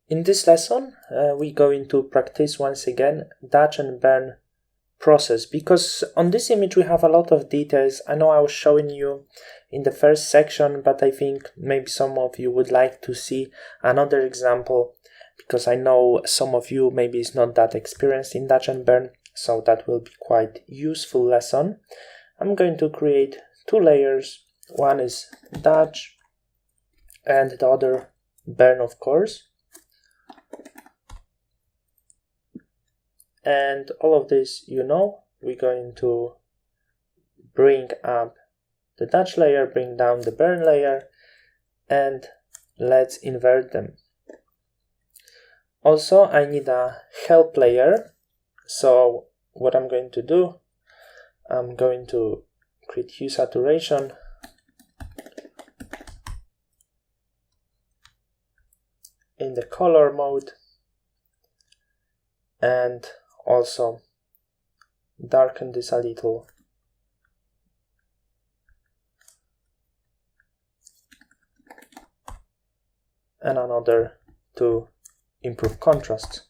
In this lesson, we're going to practice once again Dutch and burn process, because on this image we have a lot of details. I know I was showing you in the first section, but I think maybe some of you would like to see another example, because I know some of you maybe is not that experienced in Dutch and burn, so that will be quite useful lesson. I'm going to create two layers. One is Dutch and the other burn, of course. And all of this, we're going to bring up the Dutch layer, bring down the burn layer, and let's invert them. Also, I need a help layer. So what I'm going to do, I'm going to create hue saturation, in the color mode, and also darken this a little. And another to improve contrast.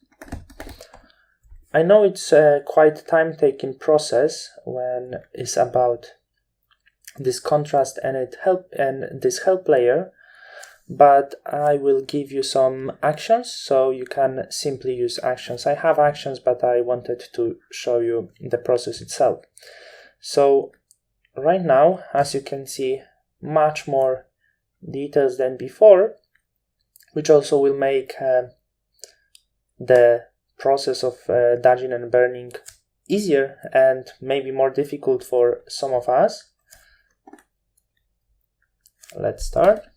I know it's a quite time-taking process when it's about this contrast and this help layer, but I will give you some actions so you can simply use actions. I have actions, but I wanted to show you the process itself. So right now, as you can see, much more details than before, which also will make the process of dodging and burning easier and maybe more difficult for some of us. Let's start.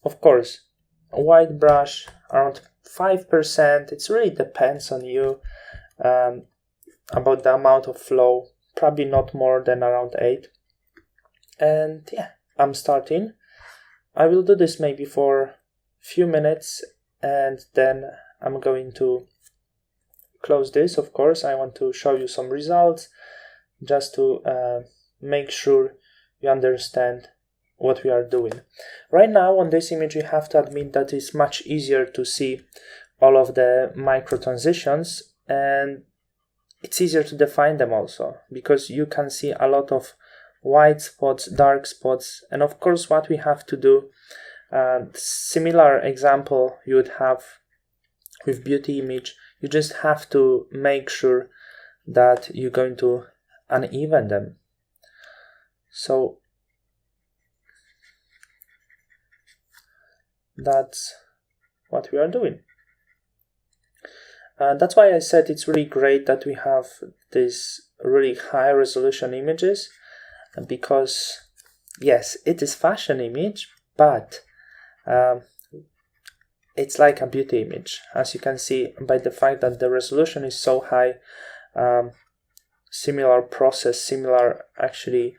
Of course, a white brush around 5%. It really depends on you about the amount of flow. Probably not more than around 8. And yeah, I'm starting. I will do this maybe for a few minutes, and then I'm going to close this. Of course, I want to show you some results just to make sure you understand what we are doing. Right now on this image, we have to admit that it's much easier to see all of the micro transitions, and it's easier to define them also, because you can see a lot of white spots, dark spots, and of course what we have to do, similar example you would have with beauty image, you just have to make sure that you're going to uneven them. So that's what we are doing. That's why I said it's really great that we have these really high resolution images, because yes, it is fashion image, but it's like a beauty image, as you can see by the fact that the resolution is so high. Similar process, similar actually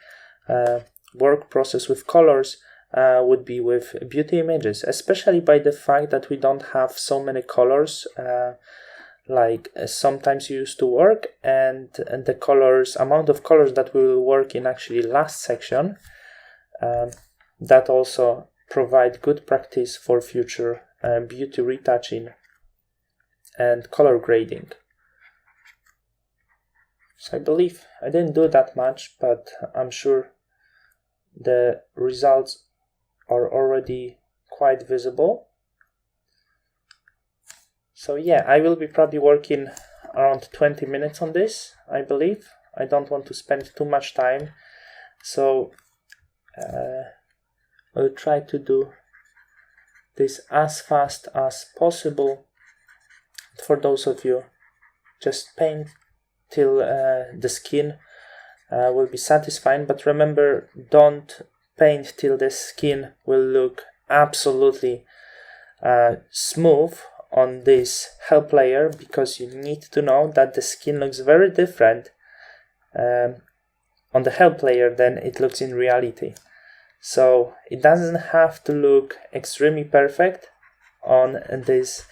work process with colors would be with beauty images, especially by the fact that we don't have so many colors like sometimes used to work, and the colors, amount of colors that we will work in actually last section, that also provide good practice for future beauty retouching and color grading. So I believe I didn't do that much, but I'm sure the results are already quite visible. So yeah, I will be probably working around 20 minutes on this, I believe. I don't want to spend too much time, so I'll try to do this as fast as possible. For those of you, just paint till the skin will be satisfying, but remember, don't paint till the skin will look absolutely smooth on this help layer, because you need to know that the skin looks very different on the help layer than it looks in reality. So it doesn't have to look extremely perfect on this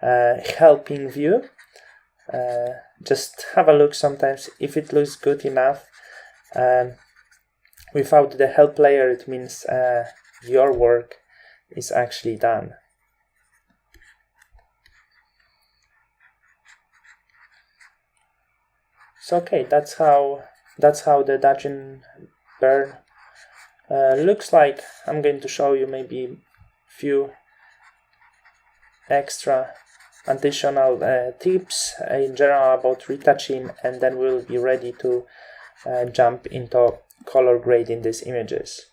helping view. Just have a look sometimes if it looks good enough. Without the help layer, it means your work is actually done. So okay, that's how the Dajin burn looks like. I'm going to show you maybe a few extra additional tips in general about retouching, and then we'll be ready to jump into color grading these images.